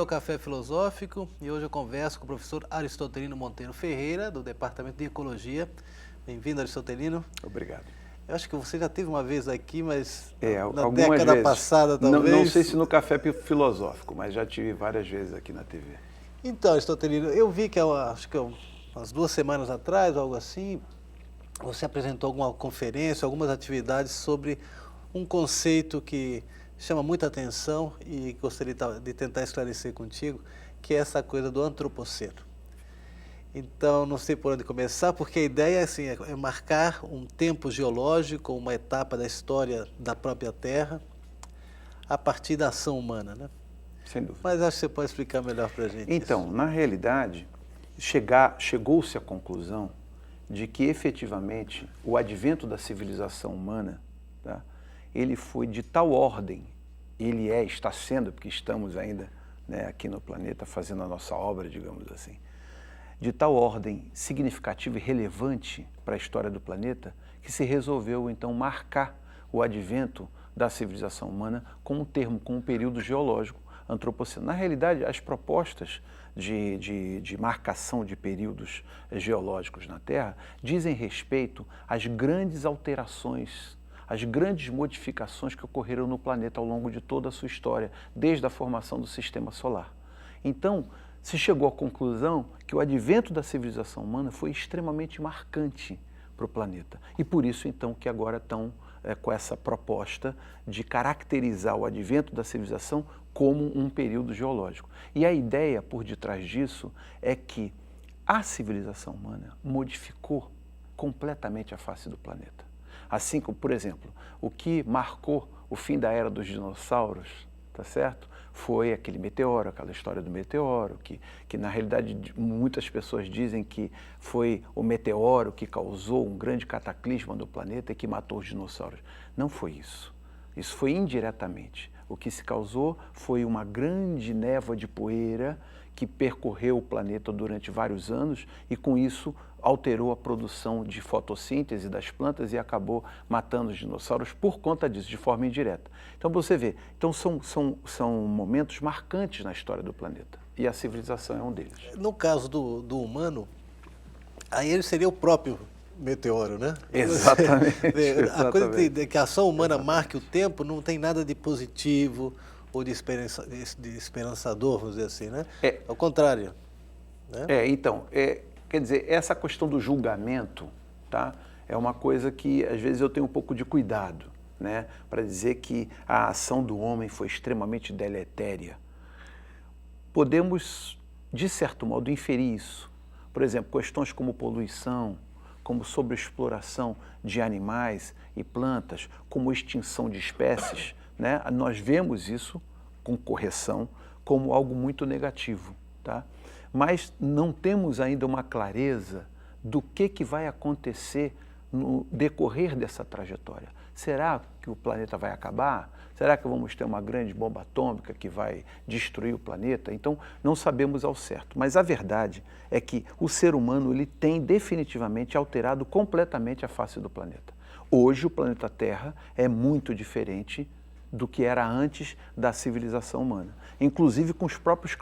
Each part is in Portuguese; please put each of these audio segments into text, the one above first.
ao Café Filosófico e hoje eu converso com o professor Aristotelino Monteiro Ferreira, do Departamento de Ecologia. Bem-vindo, Aristotelino. Obrigado. Eu acho que você já teve uma vez aqui, mas na década passada talvez. Não sei se no Café Filosófico, mas já tive várias vezes aqui na TV. Então, Aristotelino, eu vi que acho que umas 2 semanas atrás, algo assim, você apresentou alguma conferência, algumas atividades sobre um conceito que chama muita atenção e gostaria de tentar esclarecer contigo, que é essa coisa do antropoceno. Então, não sei por onde começar, porque a ideia assim, é marcar um tempo geológico, uma etapa da história da própria Terra, a partir da ação humana, né? Sem dúvida. Mas acho que você pode explicar melhor para a gente. Então, isso. Na realidade, chegou-se à conclusão de que, efetivamente, o advento da civilização humana, tá, ele foi de tal ordem, está sendo, porque estamos ainda, né, aqui no planeta fazendo a nossa obra, digamos assim, de tal ordem significativa e relevante para a história do planeta, que se resolveu, então, marcar o advento da civilização humana com um termo, com um período geológico antropoceno. Na realidade, as propostas de marcação de períodos geológicos na Terra dizem respeito às grandes alterações, as grandes modificações que ocorreram no planeta ao longo de toda a sua história, desde a formação do Sistema Solar. Então, se chegou à conclusão que o advento da civilização humana foi extremamente marcante para o planeta. E por isso, então, que agora estão com essa proposta de caracterizar o advento da civilização como um período geológico. E a ideia por detrás disso é que a civilização humana modificou completamente a face do planeta. Assim como, por exemplo, o que marcou o fim da era dos dinossauros, tá certo? Foi aquele meteoro, aquela história do meteoro, que na realidade muitas pessoas dizem que foi o meteoro que causou um grande cataclisma no planeta e que matou os dinossauros. Não foi isso. Isso foi indiretamente. O que se causou foi uma grande névoa de poeira que percorreu o planeta durante vários anos e com isso alterou a produção de fotossíntese das plantas e acabou matando os dinossauros por conta disso, de forma indireta. Então você vê, então são momentos marcantes na história do planeta e a civilização é um deles. No caso do humano, aí ele seria o próprio meteoro, né? Exatamente. A coisa de que a ação humana marque o tempo não tem nada de positivo ou de esperançador, vamos dizer assim, né? Ao contrário. Né? Quer dizer, essa questão do julgamento, tá, é uma coisa que às vezes eu tenho um pouco de cuidado, né, para dizer que a ação do homem foi extremamente deletéria. Podemos, de certo modo, inferir isso. Por exemplo, questões como poluição, como sobreexploração de animais e plantas, como extinção de espécies, né, nós vemos isso com correção como algo muito negativo, tá? Mas não temos ainda uma clareza do que vai acontecer no decorrer dessa trajetória. Será que o planeta vai acabar? Será que vamos ter uma grande bomba atômica que vai destruir o planeta? Então, não sabemos ao certo. Mas a verdade é que o ser humano ele tem definitivamente alterado completamente a face do planeta. Hoje, o planeta Terra é muito diferente do que era antes da civilização humana, inclusive com os próprios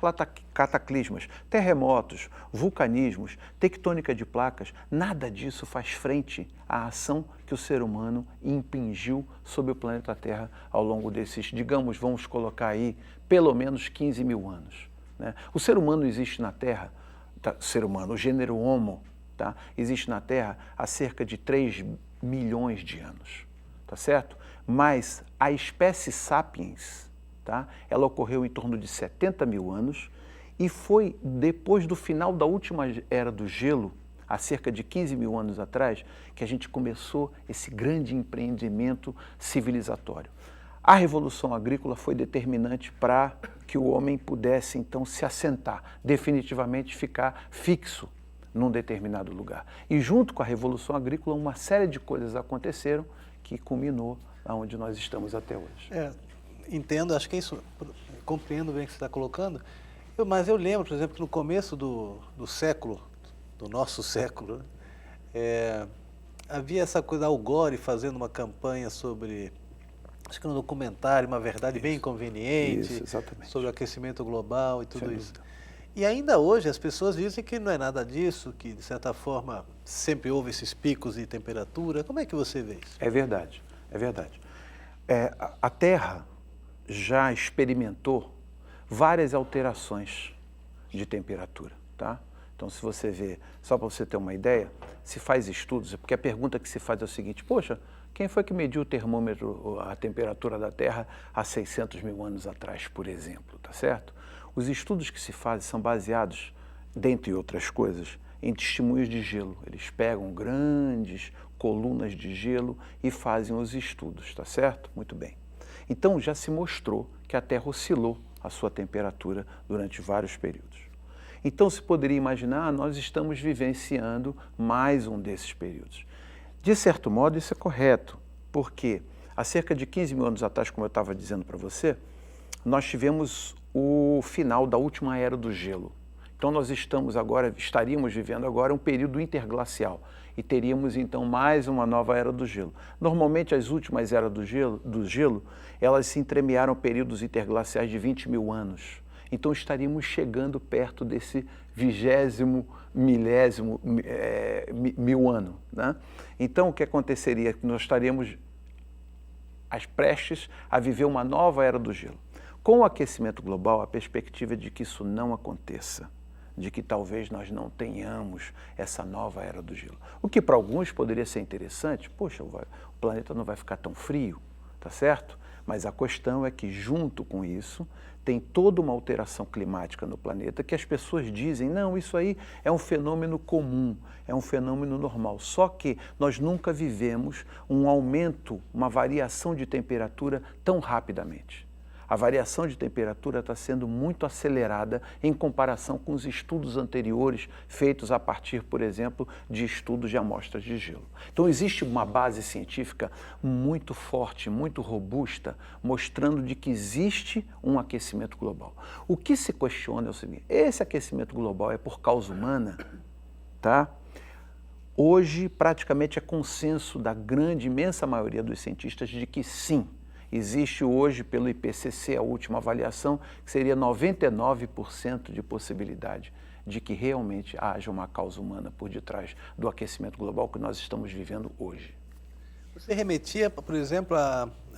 cataclismas, terremotos, vulcanismos, tectônica de placas, nada disso faz frente à ação que o ser humano impingiu sobre o planeta Terra ao longo desses, digamos, vamos colocar aí, pelo menos 15 mil anos. Né? O ser humano existe na Terra, o gênero Homo, tá? Existe na Terra há cerca de 3 milhões de anos, tá certo? Mas a espécie Sapiens, tá? Ela ocorreu em torno de 70 mil anos e foi depois do final da última era do gelo, há cerca de 15 mil anos atrás, que a gente começou esse grande empreendimento civilizatório. A Revolução Agrícola foi determinante para que o homem pudesse, então, se assentar, definitivamente ficar fixo num determinado lugar. E junto com a Revolução Agrícola, uma série de coisas aconteceram que culminou aonde nós estamos até hoje. Entendo, acho que é isso, compreendo bem o que você está colocando, mas eu lembro, por exemplo, que no começo do século, do nosso século, havia essa coisa, Al Gore fazendo uma campanha sobre acho que no documentário, Uma Verdade Bem Isso. Inconveniente, Isso, exatamente. sobre o aquecimento global e tudo Sem isso. dúvida. E ainda hoje as pessoas dizem que não é nada disso, que de certa forma sempre houve esses picos de temperatura. Como é que você vê isso? É verdade, é verdade. A Terra já experimentou várias alterações de temperatura, tá? Então, se você vê, só para você ter uma ideia, se faz estudos, porque a pergunta que se faz é o seguinte: poxa, quem foi que mediu o termômetro, a temperatura da Terra há 600 mil anos atrás, por exemplo, tá certo? Os estudos que se fazem são baseados, dentre outras coisas, em testemunhos de gelo. Eles pegam grandes colunas de gelo e fazem os estudos, tá certo? Muito bem. Então, já se mostrou que a Terra oscilou a sua temperatura durante vários períodos. Então, se poderia imaginar, nós estamos vivenciando mais um desses períodos. De certo modo, isso é correto, porque há cerca de 15 mil anos atrás, como eu estava dizendo para você, nós tivemos o final da última era do gelo. Então, nós estaríamos vivendo agora um período interglacial e teríamos, então, mais uma nova era do gelo. Normalmente, as últimas eras do gelo, elas se entremearam períodos interglaciais de 20 mil anos. Então, estaríamos chegando perto desse 20º milésimo mil ano, né? Então, o que aconteceria? Nós estaríamos prestes a viver uma nova era do gelo. Com o aquecimento global, a perspectiva é de que isso não aconteça, de que talvez nós não tenhamos essa nova era do gelo. O que para alguns poderia ser interessante: poxa, o planeta não vai ficar tão frio, tá certo? Mas a questão é que, junto com isso, tem toda uma alteração climática no planeta que as pessoas dizem: não, isso aí é um fenômeno comum, é um fenômeno normal. Só que nós nunca vivemos um aumento, uma variação de temperatura tão rapidamente. A variação de temperatura está sendo muito acelerada em comparação com os estudos anteriores feitos a partir, por exemplo, de estudos de amostras de gelo. Então, existe uma base científica muito forte, muito robusta, mostrando de que existe um aquecimento global. O que se questiona é o seguinte: esse aquecimento global é por causa humana, tá? Hoje, praticamente é consenso da grande, imensa maioria dos cientistas de que sim. Existe hoje, pelo IPCC, a última avaliação, que seria 99% de possibilidade de que realmente haja uma causa humana por detrás do aquecimento global que nós estamos vivendo hoje. Você remetia, por exemplo,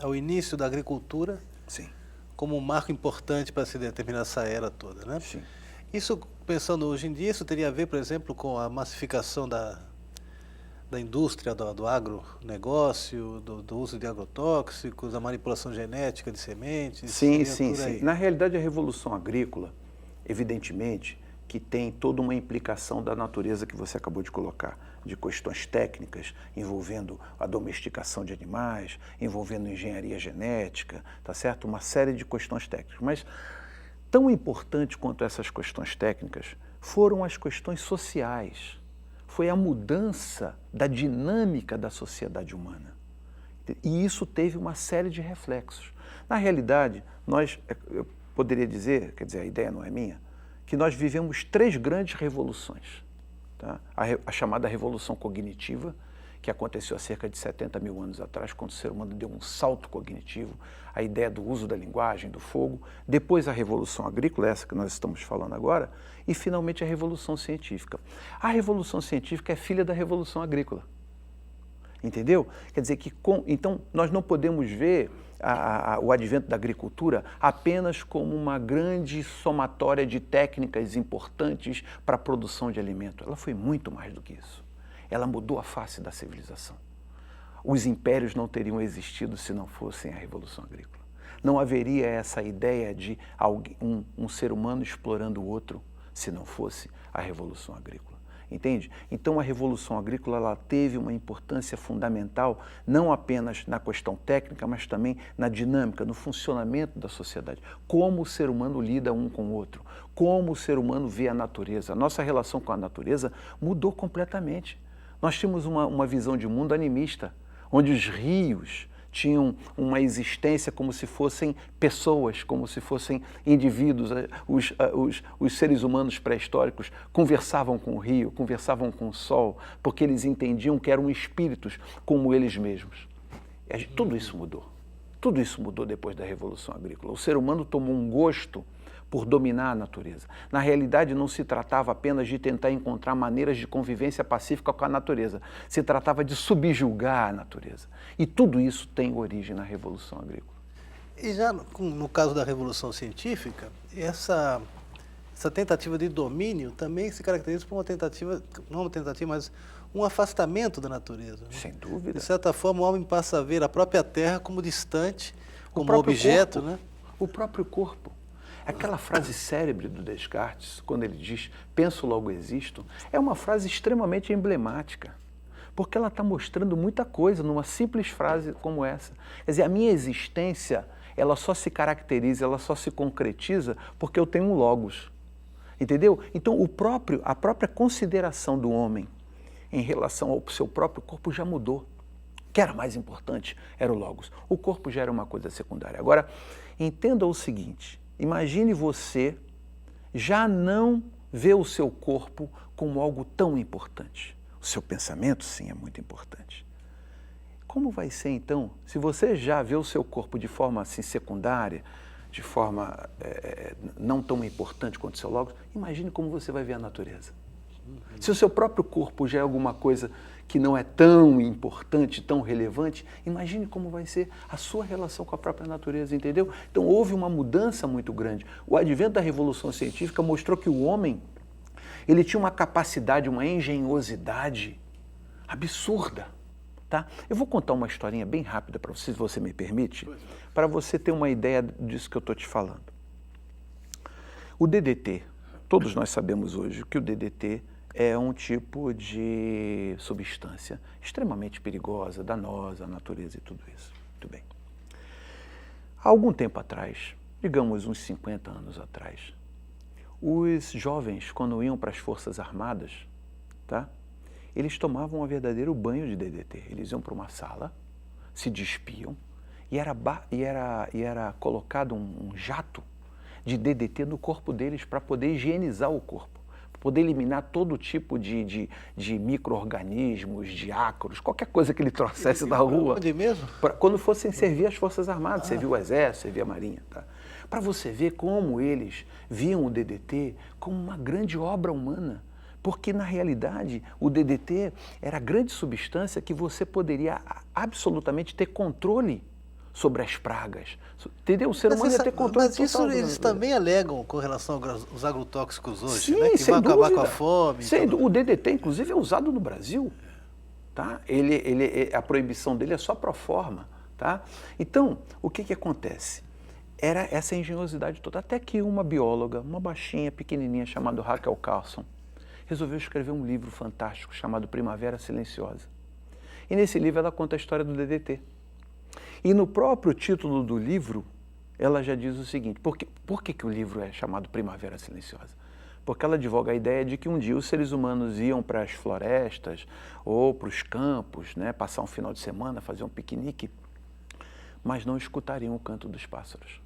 ao início da agricultura, Sim. como um marco importante para se determinar essa era toda, né? Sim. Isso, pensando hoje em dia, isso teria a ver, por exemplo, com a massificação da indústria, do agronegócio, do uso de agrotóxicos, da manipulação genética de sementes? Sim, sim, sim. Na realidade, a revolução agrícola, evidentemente, que tem toda uma implicação da natureza que você acabou de colocar, de questões técnicas envolvendo a domesticação de animais, envolvendo engenharia genética, tá certo? Uma série de questões técnicas. Mas tão importante quanto essas questões técnicas foram as questões sociais. Foi a mudança da dinâmica da sociedade humana. E isso teve uma série de reflexos. Na realidade, eu poderia dizer, quer dizer, a ideia não é minha, que nós vivemos 3 grandes revoluções. Tá? A chamada revolução cognitiva, que aconteceu há cerca de 70 mil anos atrás, quando o ser humano deu um salto cognitivo, a ideia do uso da linguagem, do fogo, depois a revolução agrícola, essa que nós estamos falando agora, e finalmente a revolução científica. A revolução científica é filha da revolução agrícola. Entendeu? Quer dizer que, então, nós não podemos ver o advento da agricultura apenas como uma grande somatória de técnicas importantes para a produção de alimento. Ela foi muito mais do que isso. Ela mudou a face da civilização. Os impérios não teriam existido se não fossem a Revolução Agrícola. Não haveria essa ideia de um ser humano explorando o outro se não fosse a Revolução Agrícola. Entende? Então, a Revolução Agrícola ela teve uma importância fundamental, não apenas na questão técnica, mas também na dinâmica, no funcionamento da sociedade. Como o ser humano lida um com o outro, como o ser humano vê a natureza. A nossa relação com a natureza mudou completamente. Nós tínhamos uma visão de mundo animista, onde os rios tinham uma existência como se fossem pessoas, como se fossem indivíduos. Os seres humanos pré-históricos conversavam com o rio, conversavam com o sol, porque eles entendiam que eram espíritos como eles mesmos. Tudo isso mudou. Tudo isso mudou depois da Revolução Agrícola. O ser humano tomou um gosto por dominar a natureza. Na realidade, não se tratava apenas de tentar encontrar maneiras de convivência pacífica com a natureza. Se tratava de subjugar a natureza. E tudo isso tem origem na Revolução Agrícola. E já no caso da Revolução Científica, essa tentativa de domínio também se caracteriza por uma tentativa, não uma tentativa, mas um afastamento da natureza. Né? Sem dúvida. De certa forma, o homem passa a ver a própria Terra como distante, como objeto. Corpo, né? O próprio corpo. Aquela frase célebre do Descartes, quando ele diz, penso, logo existo, é uma frase extremamente emblemática, porque ela está mostrando muita coisa numa simples frase como essa. Quer dizer, a minha existência, ela só se caracteriza, ela só se concretiza porque eu tenho um logos. Entendeu? Então, a própria consideração do homem em relação ao seu próprio corpo já mudou. O que era mais importante era o logos. O corpo já era uma coisa secundária. Agora, entenda o seguinte, imagine você já não ver o seu corpo como algo tão importante. O seu pensamento, sim, é muito importante. Como vai ser, então, se você já vê o seu corpo de forma assim, secundária, de forma não tão importante quanto o seu logos, imagine como você vai ver a natureza. Se o seu próprio corpo já é alguma coisa que não é tão importante, tão relevante, imagine como vai ser a sua relação com a própria natureza, entendeu? Então houve uma mudança muito grande. O advento da Revolução Científica mostrou que o homem, ele tinha uma capacidade, uma engenhosidade absurda. Tá? Eu vou contar uma historinha bem rápida para você, se você me permite, para você ter uma ideia disso que eu estou te falando. O DDT, todos nós sabemos hoje que o DDT é um tipo de substância extremamente perigosa, danosa à natureza e tudo isso. Muito bem. Há algum tempo atrás, digamos uns 50 anos atrás, os jovens, quando iam para as Forças Armadas, tá? Eles tomavam um verdadeiro banho de DDT. Eles iam para uma sala, se despiam e era colocado um jato de DDT no corpo deles para poder higienizar o corpo, para poder eliminar todo tipo de micro-organismos, de ácaros, qualquer coisa que ele trouxesse da rua. Onde mesmo? Quando fossem servir as Forças Armadas, servir o Exército, servir a Marinha. Tá? Para você ver como eles viam o DDT como uma grande obra humana. Porque, na realidade, o DDT era a grande substância que você poderia absolutamente ter controle sobre as pragas. Entendeu? O ser humano ia ter controle total. Mas isso eles também alegam com relação aos agrotóxicos hoje, sim, né? Que vão acabar com a fome. O DDT, inclusive, é usado no Brasil. Tá? A proibição dele é só pro forma. Tá? Então, o que acontece? Era essa engenhosidade toda. Até que uma bióloga, uma baixinha, pequenininha, chamada Rachel Carson, resolveu escrever um livro fantástico chamado Primavera Silenciosa. E nesse livro ela conta a história do DDT. E no próprio título do livro, ela já diz o seguinte, por que o livro é chamado Primavera Silenciosa? Porque ela advoga a ideia de que um dia os seres humanos iam para as florestas ou para os campos, né, passar um final de semana, fazer um piquenique, mas não escutariam o canto dos pássaros,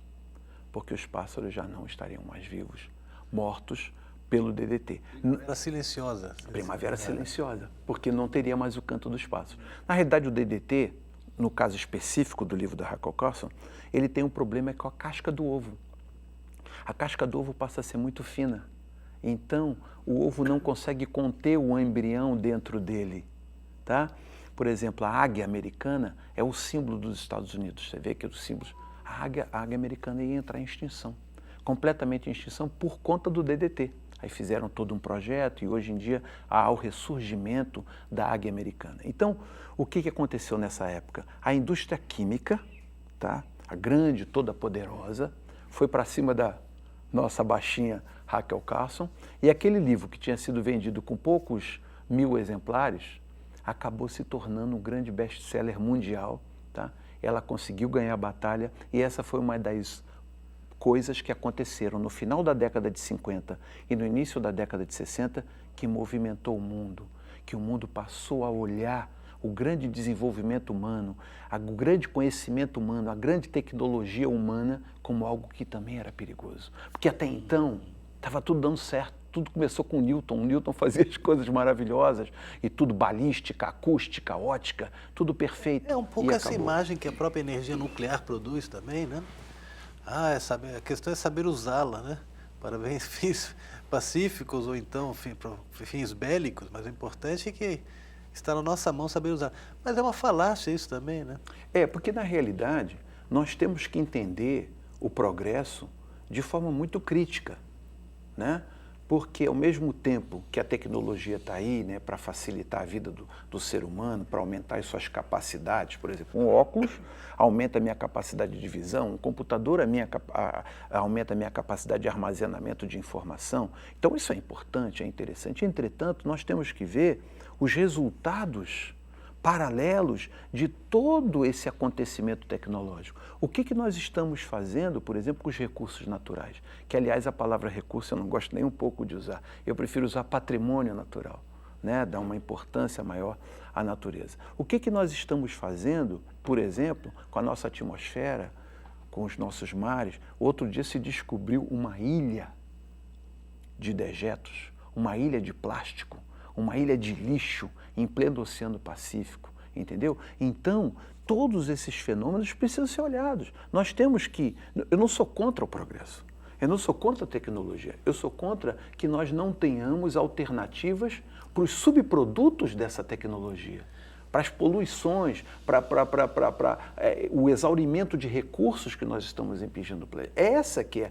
porque os pássaros já não estariam mais vivos, mortos pelo DDT. Primavera silenciosa. Primavera silenciosa, porque não teria mais o canto dos pássaros. Na realidade, o DDT, no caso específico do livro da Rachel Carson, ele tem um problema com a casca do ovo. A casca do ovo passa a ser muito fina. Então, o ovo não consegue conter o embrião dentro dele. Tá? Por exemplo, a águia americana é o símbolo dos Estados Unidos. Você vê que os símbolos... A águia americana ia entrar em extinção. Completamente em extinção por conta do DDT. Aí fizeram todo um projeto e hoje em dia há o ressurgimento da águia americana. Então, o que aconteceu nessa época? A indústria química, tá? A grande, toda poderosa, foi para cima da nossa baixinha Rachel Carson e aquele livro que tinha sido vendido com poucos 1000 exemplares acabou se tornando um grande best-seller mundial. Tá? Ela conseguiu ganhar a batalha e essa foi uma das coisas que aconteceram no final da década de 50 e no início da década de 60 que movimentou o mundo, que o mundo passou a olhar o grande desenvolvimento humano, o grande conhecimento humano, a grande tecnologia humana como algo que também era perigoso. Porque até então estava tudo dando certo, tudo começou com Newton. Newton fazia as coisas maravilhosas e tudo balística, acústica, ótica, tudo perfeito. É um pouco essa imagem que a própria energia nuclear produz também, né? A questão é saber usá-la, né? Para fins pacíficos ou então para fins bélicos, mas o importante é que está na nossa mão saber usar. Mas é uma falácia isso também, né? Porque na realidade nós temos que entender o progresso de forma muito crítica, né? Porque ao mesmo tempo que a tecnologia está aí, né, para facilitar a vida do ser humano, para aumentar as suas capacidades, por exemplo, um óculos aumenta a minha capacidade de visão, um computador aumenta a minha capacidade de armazenamento de informação. Então isso é importante, é interessante. Entretanto, nós temos que ver os resultados paralelos de todo esse acontecimento tecnológico. O que nós estamos fazendo, por exemplo, com os recursos naturais? Que, aliás, a palavra recurso eu não gosto nem um pouco de usar. Eu prefiro usar patrimônio natural, né? Dar uma importância maior à natureza. O que nós estamos fazendo, por exemplo, com a nossa atmosfera, com os nossos mares? Outro dia se descobriu uma ilha de dejetos, uma ilha de plástico, uma ilha de lixo em pleno Oceano Pacífico, entendeu? Então, todos esses fenômenos precisam ser olhados. Nós temos que... Eu não sou contra o progresso, eu não sou contra a tecnologia, eu sou contra que nós não tenhamos alternativas para os subprodutos dessa tecnologia, para as poluições, para o exaurimento de recursos que nós estamos impingindo no planeta. Essa que é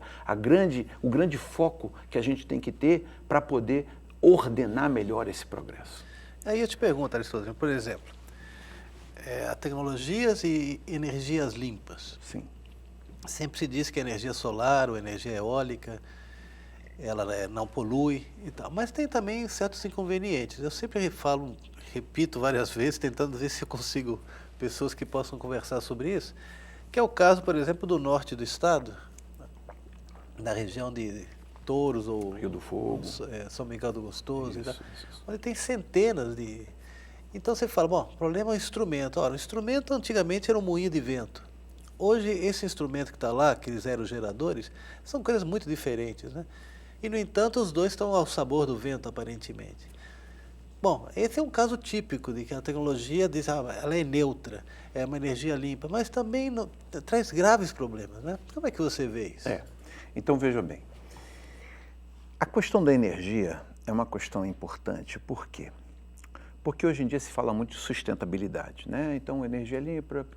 o grande foco que a gente tem que ter para poder ordenar melhor esse progresso. Aí eu te pergunto, Aristóteles, por exemplo, tecnologias e energias limpas. Sim. Sempre se diz que a energia solar ou energia eólica, ela não polui e tal, mas tem também certos inconvenientes. Eu sempre repito várias vezes, tentando ver se eu consigo pessoas que possam conversar sobre isso, que é o caso, por exemplo, do norte do estado, na região de Touros ou Rio do Fogo, São Miguel do Gostoso, isso. onde tem centenas de... Então você fala, bom, o problema é o instrumento. Ora, o instrumento antigamente era um moinho de vento. Hoje esse instrumento que está lá, aqueles aerogeradores, são coisas muito diferentes, né? E no entanto os dois estão ao sabor do vento, aparentemente. Bom, esse é um caso típico de que a tecnologia diz, ela é neutra, é uma energia limpa, mas também traz graves problemas, né? Como é que você vê isso? Então veja bem. A questão da energia é uma questão importante. Por quê? Porque hoje em dia se fala muito de sustentabilidade, né? Então, energia limpa.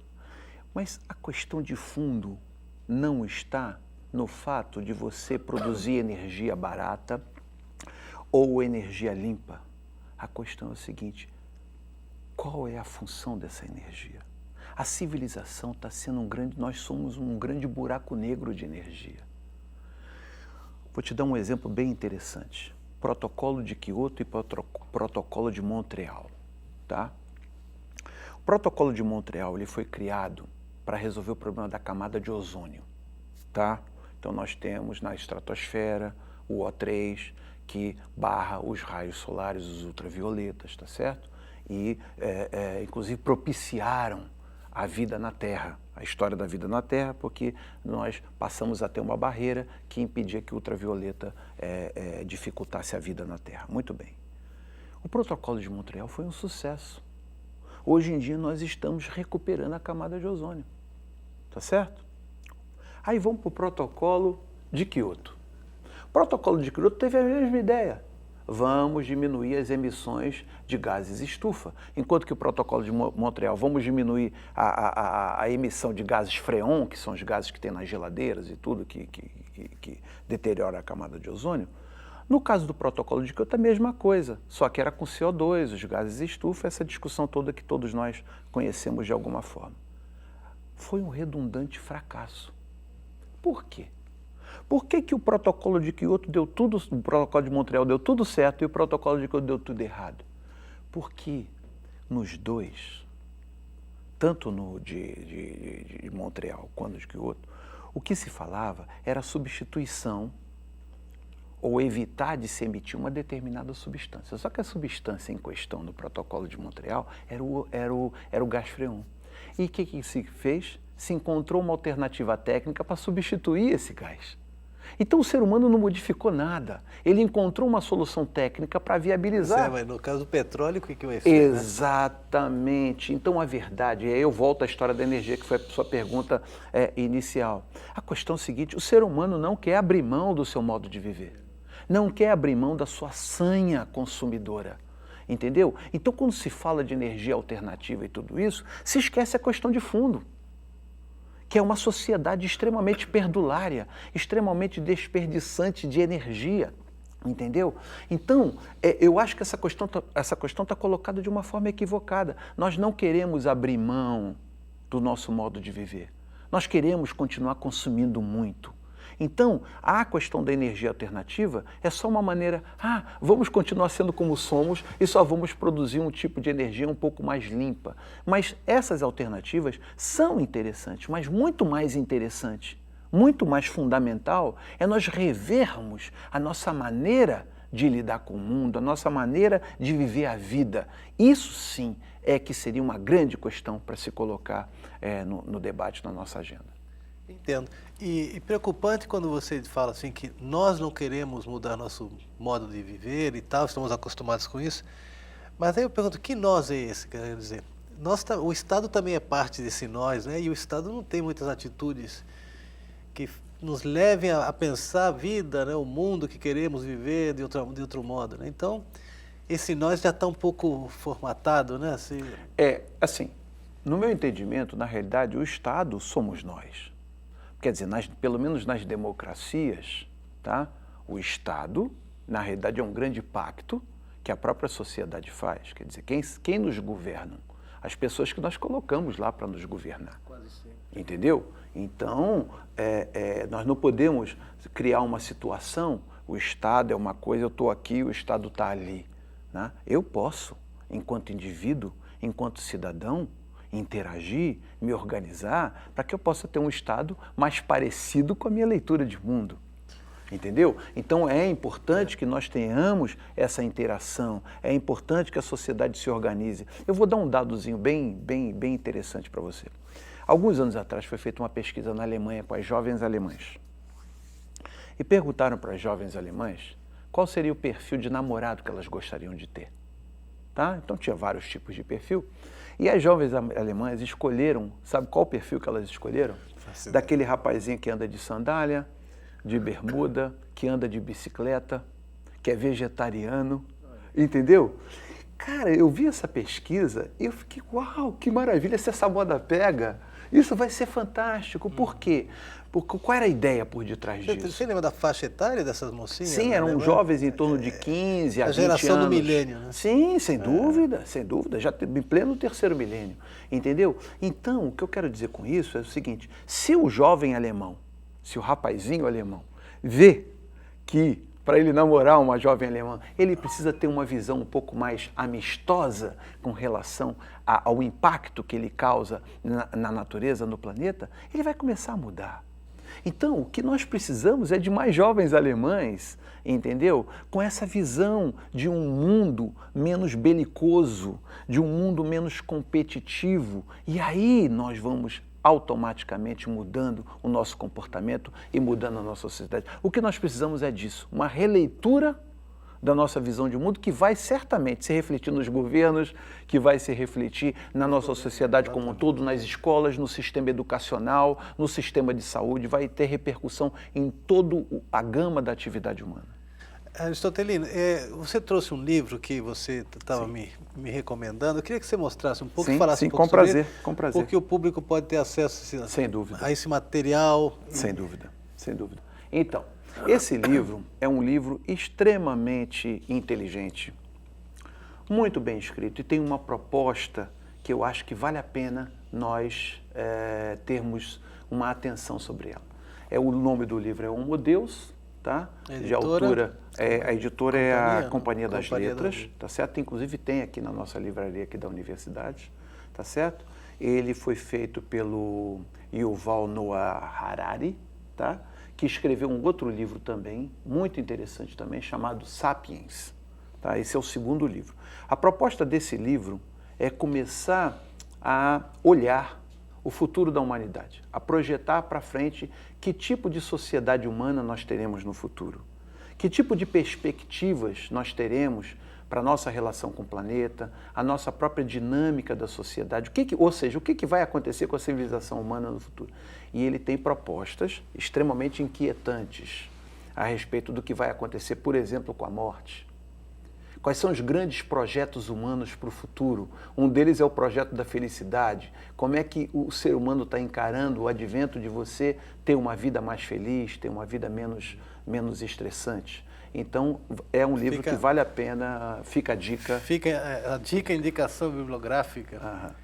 Mas a questão de fundo não está no fato de você produzir energia barata ou energia limpa. A questão é o seguinte: qual é a função dessa energia? A civilização está sendo nós somos um grande buraco negro de energia. Vou te dar um exemplo bem interessante. Protocolo de Kyoto e Protocolo de Montreal, tá? O Protocolo de Montreal ele foi criado para resolver o problema da camada de ozônio, tá? Então nós temos na estratosfera o O3 que barra os raios solares, os ultravioletas, tá certo? E inclusive propiciaram a vida na Terra, a história da vida na Terra, porque nós passamos a ter uma barreira que impedia que o ultravioleta dificultasse a vida na Terra. Muito bem. O Protocolo de Montreal foi um sucesso. Hoje em dia nós estamos recuperando a camada de ozônio, tá certo? Aí vamos para o Protocolo de Kyoto. O Protocolo de Kyoto teve a mesma ideia. Vamos diminuir as emissões de gases estufa. Enquanto que o Protocolo de Montreal, vamos diminuir a emissão de gases freon, que são os gases que tem nas geladeiras e tudo, que deteriora a camada de ozônio. No caso do Protocolo de Kyoto, a mesma coisa, só que era com CO2, os gases estufa, essa discussão toda que todos nós conhecemos de alguma forma. Foi um redundante fracasso. Por quê? Por que o Protocolo de Kyoto deu tudo, o Protocolo de Montreal deu tudo certo e o Protocolo de Kyoto deu tudo errado? Porque nos dois, tanto no de Montreal quanto de Kyoto, o que se falava era substituição ou evitar de se emitir uma determinada substância. Só que a substância em questão no Protocolo de Montreal era o gás freon. E o que se fez? Se encontrou uma alternativa técnica para substituir esse gás. Então o ser humano não modificou nada. Ele encontrou uma solução técnica para viabilizar. Mas no caso do petróleo, o que vai ser? Exatamente. Então a verdade, e aí eu volto à história da energia, que foi a sua pergunta inicial. A questão é a seguinte, o ser humano não quer abrir mão do seu modo de viver. Não quer abrir mão da sua sanha consumidora. Entendeu? Então quando se fala de energia alternativa e tudo isso, se esquece a questão de fundo, que é uma sociedade extremamente perdulária, extremamente desperdiçante de energia, entendeu? Então, eu acho que essa questão tá colocada de uma forma equivocada. Nós não queremos abrir mão do nosso modo de viver. Nós queremos continuar consumindo muito. Então, a questão da energia alternativa é só uma maneira, vamos continuar sendo como somos e só vamos produzir um tipo de energia um pouco mais limpa. Mas essas alternativas são interessantes, mas muito mais interessante, muito mais fundamental é nós revermos a nossa maneira de lidar com o mundo, a nossa maneira de viver a vida. Isso sim é que seria uma grande questão para se colocar no debate, na nossa agenda. Entendo. E preocupante quando você fala assim que nós não queremos mudar nosso modo de viver e tal, estamos acostumados com isso, mas aí eu pergunto, que nós é esse, quer dizer? O Estado também é parte desse nós, né? E o Estado não tem muitas atitudes que nos levem a pensar a vida, né? O mundo que queremos viver de outro modo, né? Então, esse nós já está um pouco formatado, né? Assim, no meu entendimento, na realidade, o Estado somos nós. Quer dizer, pelo menos nas democracias, tá? O Estado, na realidade, é um grande pacto que a própria sociedade faz. Quer dizer, quem nos governa? As pessoas que nós colocamos lá para nos governar. Quase sempre. Entendeu? Então, nós não podemos criar uma situação, o Estado é uma coisa, eu estou aqui, o Estado está ali. Né? Eu posso, enquanto indivíduo, enquanto cidadão, interagir, me organizar, para que eu possa ter um Estado mais parecido com a minha leitura de mundo. Entendeu? Então é importante que nós tenhamos essa interação, é importante que a sociedade se organize. Eu vou dar um dadozinho bem interessante para você. Alguns anos atrás foi feita uma pesquisa na Alemanha com as jovens alemãs. E perguntaram para as jovens alemãs qual seria o perfil de namorado que elas gostariam de ter. Tá? Então tinha vários tipos de perfil. E as jovens alemãs escolheram, sabe qual o perfil que elas escolheram? Daquele rapazinho que anda de sandália, de bermuda, que anda de bicicleta, que é vegetariano, entendeu? Cara, eu vi essa pesquisa e eu fiquei, uau, que maravilha, se essa moda pega, isso vai ser fantástico. Por quê? Porque, qual era a ideia por detrás disso? Você lembra da faixa etária dessas mocinhas? Sim, eram jovens em torno de 15 a 20 anos. A geração do milênio, né? Sim, sem dúvida, já em pleno terceiro milênio, entendeu? Então, o que eu quero dizer com isso é o seguinte, se o jovem alemão, se o rapazinho alemão vê que para ele namorar uma jovem alemã, ele precisa ter uma visão um pouco mais amistosa com relação ao impacto que ele causa na natureza, no planeta, ele vai começar a mudar. Então, o que nós precisamos é de mais jovens alemães, entendeu? Com essa visão de um mundo menos belicoso, de um mundo menos competitivo. E aí nós vamos automaticamente mudando o nosso comportamento e mudando a nossa sociedade. O que nós precisamos é disso, uma releitura da nossa visão de mundo que vai certamente se refletir nos governos, que vai se refletir na nossa sociedade como um todo, nas escolas, no sistema educacional, no sistema de saúde, vai ter repercussão em toda a gama da atividade humana. Aristotelino, você trouxe um livro que você estava me recomendando. Eu queria que você mostrasse um pouco, falasse um pouco com prazer, com prazer. Porque o público pode ter acesso sem dúvida. A esse material. Sem dúvida, sem dúvida. Então, esse livro é um livro extremamente inteligente, muito bem escrito e tem uma proposta que eu acho que vale a pena nós termos uma atenção sobre ela. O nome do livro é Homo Deus, tá? De autora, a editora é a Companhia das Letras, tá certo? Inclusive tem aqui na nossa livraria aqui da universidade, tá certo? Ele foi feito pelo Yuval Noah Harari, tá? Que escreveu um outro livro também, muito interessante também, chamado Sapiens. Tá? Esse é o segundo livro. A proposta desse livro é começar a olhar o futuro da humanidade, a projetar para frente que tipo de sociedade humana nós teremos no futuro, que tipo de perspectivas nós teremos para a nossa relação com o planeta, a nossa própria dinâmica da sociedade, ou seja, o que vai acontecer com a civilização humana no futuro. E ele tem propostas extremamente inquietantes a respeito do que vai acontecer, por exemplo, com a morte. Quais são os grandes projetos humanos para o futuro? Um deles é o projeto da felicidade. Como é que o ser humano está encarando o advento de você ter uma vida mais feliz, ter uma vida menos estressante? Então, é um livro que vale a pena, fica a dica. Fica a dica, a indicação bibliográfica.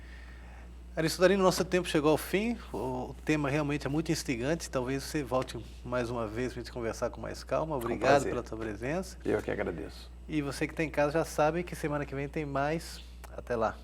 Aristotelino, nosso tempo chegou ao fim, o tema realmente é muito instigante, talvez você volte mais uma vez para a gente conversar com mais calma. Obrigado pela sua presença. Eu que agradeço. E você que está em casa já sabe que semana que vem tem mais. Até lá.